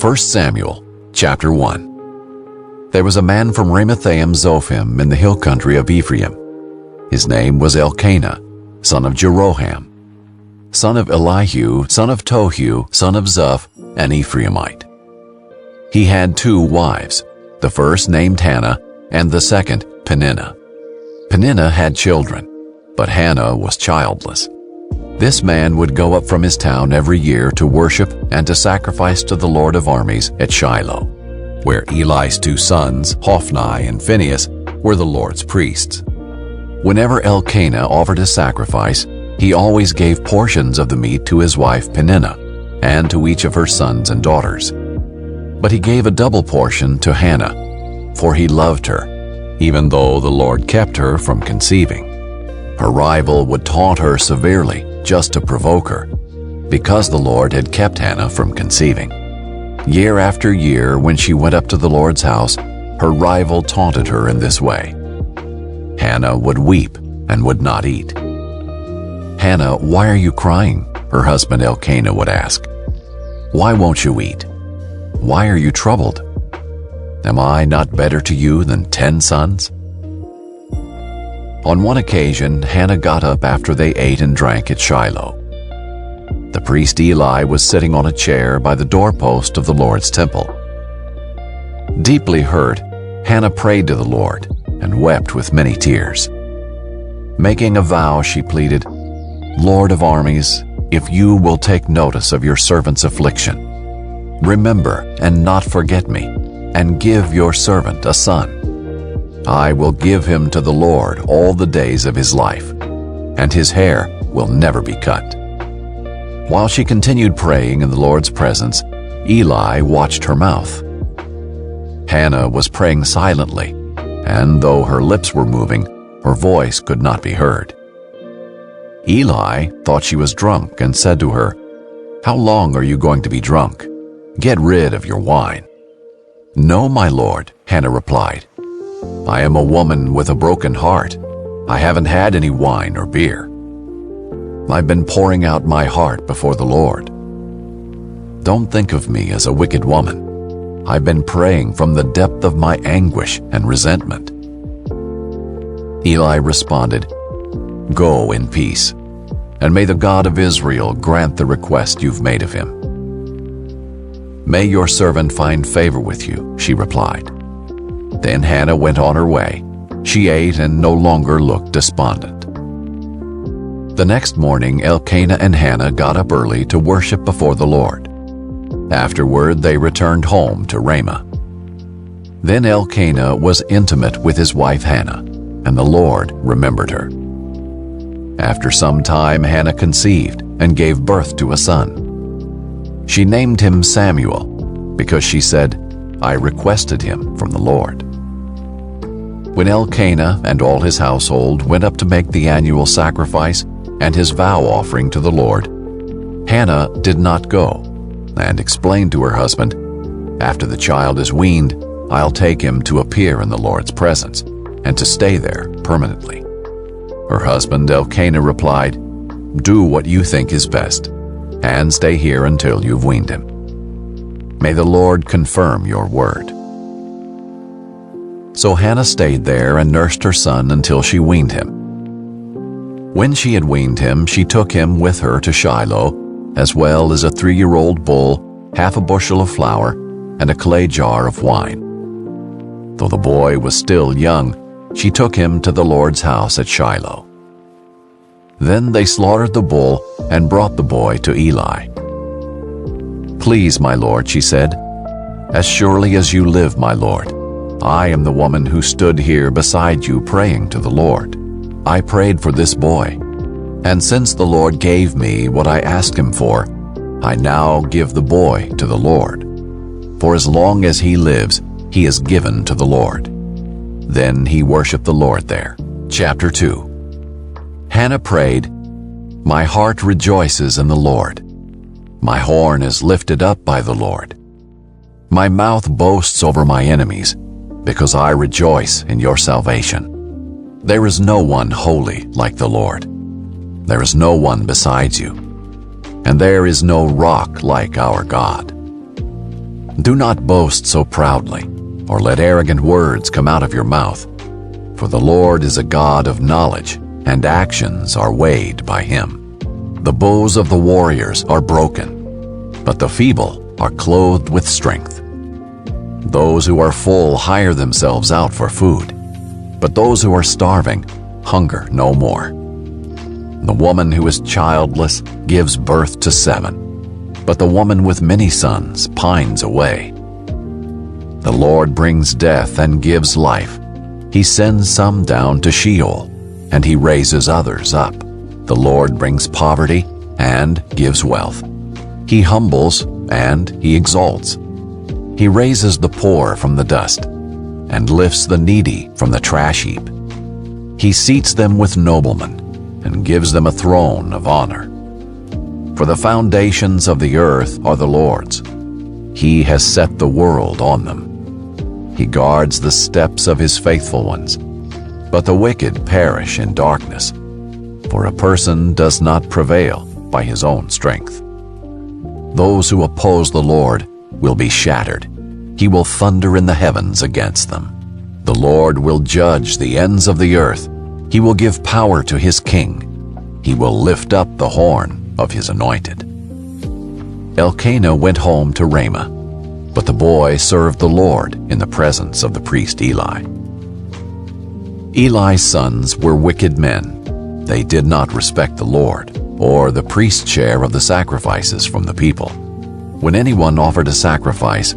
1 Samuel, chapter 1. There was a man from Ramathaim Zophim in the hill country of Ephraim. His name was Elkanah, son of Jeroham, son of Elihu, son of Tohu, son of Zuph, an Ephraimite. He had 2 wives, the first named Hannah, and the second Peninnah. Peninnah had children, but Hannah was childless. This man would go up from his town every year to worship and to sacrifice to the Lord of armies at Shiloh, where Eli's 2 sons, Hophni and Phinehas, were the Lord's priests. Whenever Elkanah offered a sacrifice, he always gave portions of the meat to his wife Peninnah and to each of her sons and daughters. But he gave a double portion to Hannah, for he loved her, even though the Lord kept her from conceiving. Her rival would taunt her severely just to provoke her, because the Lord had kept Hannah from conceiving. Year after year, when she went up to the Lord's house, her rival taunted her in this way. Hannah would weep and would not eat. "Hannah, why are you crying?" her husband Elkanah would ask. "Why won't you eat? Why are you troubled? Am I not better to you than 10 sons?" On one occasion, Hannah got up after they ate and drank at Shiloh. The priest Eli was sitting on a chair by the doorpost of the Lord's temple. Deeply hurt, Hannah prayed to the Lord and wept with many tears. Making a vow, she pleaded, "Lord of armies, if you will take notice of your servant's affliction, remember and not forget me, and give your servant a son. I will give him to the Lord all the days of his life, and his hair will never be cut." While she continued praying in the Lord's presence, Eli watched her mouth. Hannah was praying silently, and though her lips were moving, her voice could not be heard. Eli thought she was drunk and said to her, "How long are you going to be drunk? Get rid of your wine." "No, my lord," Hannah replied. "I am a woman with a broken heart. I haven't had any wine or beer. I've been pouring out my heart before the Lord. Don't think of me as a wicked woman. I've been praying from the depth of my anguish and resentment." Eli responded, "Go in peace, and may the God of Israel grant the request you've made of him." "May your servant find favor with you," she replied. Then Hannah went on her way. She ate and no longer looked despondent. The next morning, Elkanah and Hannah got up early to worship before the Lord. Afterward, they returned home to Ramah. Then Elkanah was intimate with his wife Hannah, and the Lord remembered her. After some time, Hannah conceived and gave birth to a son. She named him Samuel, because she said, "I requested him from the Lord." When Elkanah and all his household went up to make the annual sacrifice and his vow offering to the Lord, Hannah did not go, and explained to her husband, "After the child is weaned, I'll take him to appear in the Lord's presence and to stay there permanently." Her husband Elkanah replied, "Do what you think is best, and stay here until you've weaned him. May the Lord confirm your word." So Hannah stayed there and nursed her son until she weaned him. When she had weaned him, she took him with her to Shiloh, as well as a 3-year-old bull, half a bushel of flour, and a clay jar of wine. Though the boy was still young, she took him to the Lord's house at Shiloh. Then they slaughtered the bull and brought the boy to Eli. "Please, my lord," she said, "as surely as you live, my lord, I am the woman who stood here beside you praying to the Lord. I prayed for this boy, and since the Lord gave me what I asked him for, I now give the boy to the Lord. For as long as he lives, he is given to the Lord." Then he worshiped the Lord there. Chapter 2. Hannah prayed, "My heart rejoices in the Lord. My horn is lifted up by the Lord. My mouth boasts over my enemies, because I rejoice in your salvation. There is no one holy like the Lord. There is no one besides you, and there is no rock like our God. Do not boast so proudly, or let arrogant words come out of your mouth. For the Lord is a God of knowledge, and actions are weighed by him. The bows of the warriors are broken, but the feeble are clothed with strength. Those who are full hire themselves out for food, but those who are starving hunger no more. The woman who is childless gives birth to 7, but the woman with many sons pines away. The Lord brings death and gives life. He sends some down to Sheol, and he raises others up. The Lord brings poverty and gives wealth. He humbles and he exalts. He raises the poor from the dust and lifts the needy from the trash heap. He seats them with noblemen and gives them a throne of honor. For the foundations of the earth are the Lord's. He has set the world on them. He guards the steps of his faithful ones, but the wicked perish in darkness. For a person does not prevail by his own strength. Those who oppose the Lord will be shattered. He will thunder in the heavens against them. The Lord will judge the ends of the earth. He will give power to his king. He will lift up the horn of his anointed. Elkanah went home to Ramah, but the boy served the Lord in the presence of the priest Eli. Eli's sons were wicked men. They did not respect the Lord or the priest's share of the sacrifices from the people. When anyone offered a sacrifice,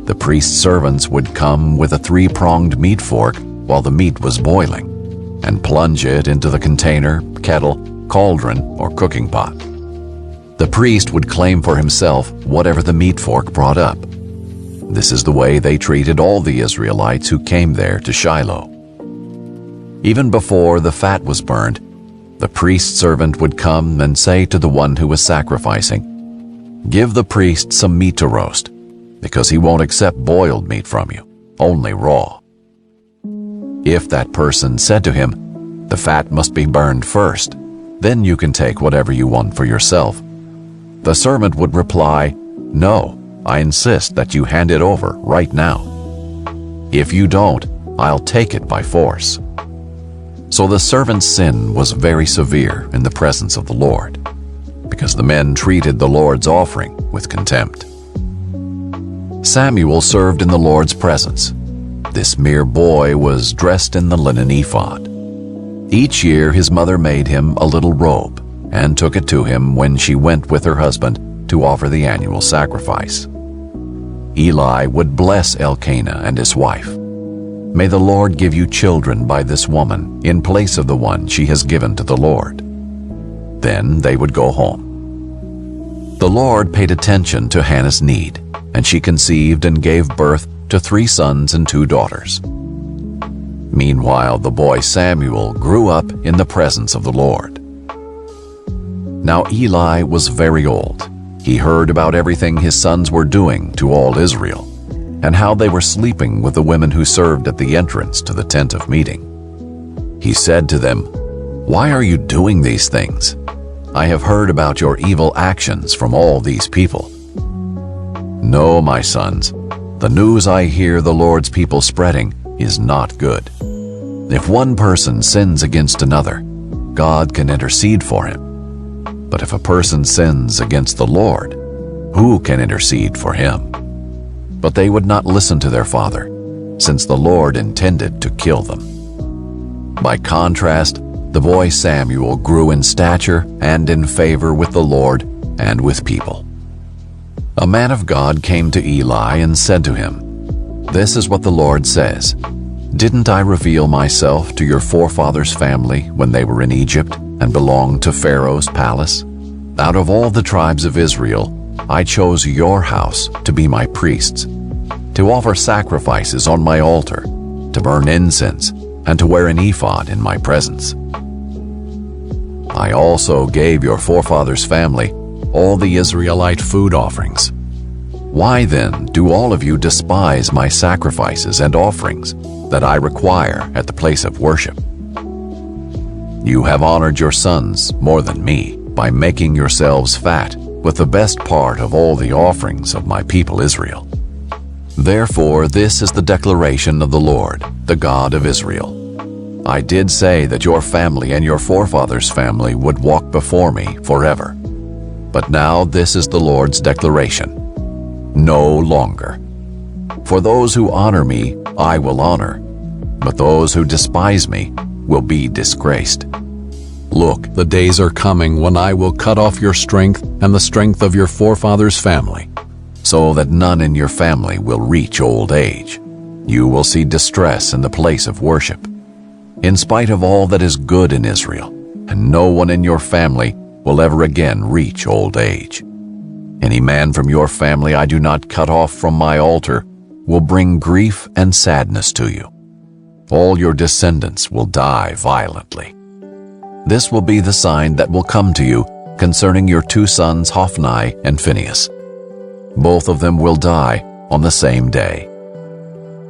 the priest's servants would come with a 3-pronged meat fork while the meat was boiling and plunge it into the container, kettle, cauldron, or cooking pot. The priest would claim for himself whatever the meat fork brought up. This is the way they treated all the Israelites who came there to Shiloh. Even before the fat was burned, the priest's servant would come and say to the one who was sacrificing, "Give the priest some meat to roast, because he won't accept boiled meat from you, only raw." If that person said to him, "The fat must be burned first, then you can take whatever you want for yourself," the servant would reply, "No, I insist that you hand it over right now. If you don't, I'll take it by force." So the servant's sin was very severe in the presence of the Lord, because the men treated the Lord's offering with contempt. Samuel served in the Lord's presence. This mere boy was dressed in the linen ephod. Each year his mother made him a little robe and took it to him when she went with her husband to offer the annual sacrifice. Eli would bless Elkanah and his wife. "May the Lord give you children by this woman in place of the one she has given to the Lord." Then they would go home. The Lord paid attention to Hannah's need, and she conceived and gave birth to 3 sons and 2 daughters. Meanwhile, the boy Samuel grew up in the presence of the Lord. Now Eli was very old. He heard about everything his sons were doing to all Israel, and how they were sleeping with the women who served at the entrance to the tent of meeting. He said to them, "Why are you doing these things? I have heard about your evil actions from all these people. No, my sons, the news I hear the Lord's people spreading is not good. If one person sins against another, God can intercede for him. But if a person sins against the Lord, who can intercede for him?" But they would not listen to their father, since the Lord intended to kill them. By contrast, the boy Samuel grew in stature and in favor with the Lord and with people. A man of God came to Eli and said to him, "This is what the Lord says. Didn't I reveal myself to your forefathers' family when they were in Egypt and belonged to Pharaoh's palace? Out of all the tribes of Israel, I chose your house to be my priests, to offer sacrifices on my altar, to burn incense, and to wear an ephod in my presence. I also gave your forefathers' family all the Israelite food offerings. Why then do all of you despise my sacrifices and offerings that I require at the place of worship? You have honored your sons more than me by making yourselves fat with the best part of all the offerings of my people Israel. Therefore, this is the declaration of the Lord, the God of Israel. I did say that your family and your forefathers' family would walk before me forever. But now this is the Lord's declaration: no longer. For those who honor me, I will honor, but those who despise me will be disgraced. Look, the days are coming when I will cut off your strength and the strength of your forefathers' family, so that none in your family will reach old age. You will see distress in the place of worship, in spite of all that is good in Israel, and no one in your family will ever again reach old age. Any man from your family I do not cut off from my altar will bring grief and sadness to you. All your descendants will die violently. This will be the sign that will come to you concerning your two sons Hophni and Phinehas. Both of them will die on the same day.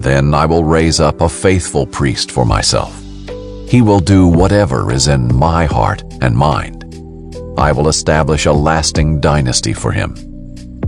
Then I will raise up a faithful priest for myself. He will do whatever is in my heart and mind. I will establish a lasting dynasty for him,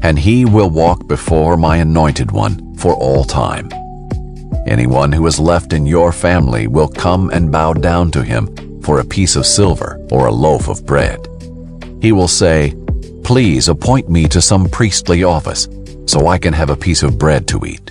and he will walk before my anointed one for all time. Anyone who is left in your family will come and bow down to him for a piece of silver or a loaf of bread. He will say, "Please appoint me to some priestly office so I can have a piece of bread to eat."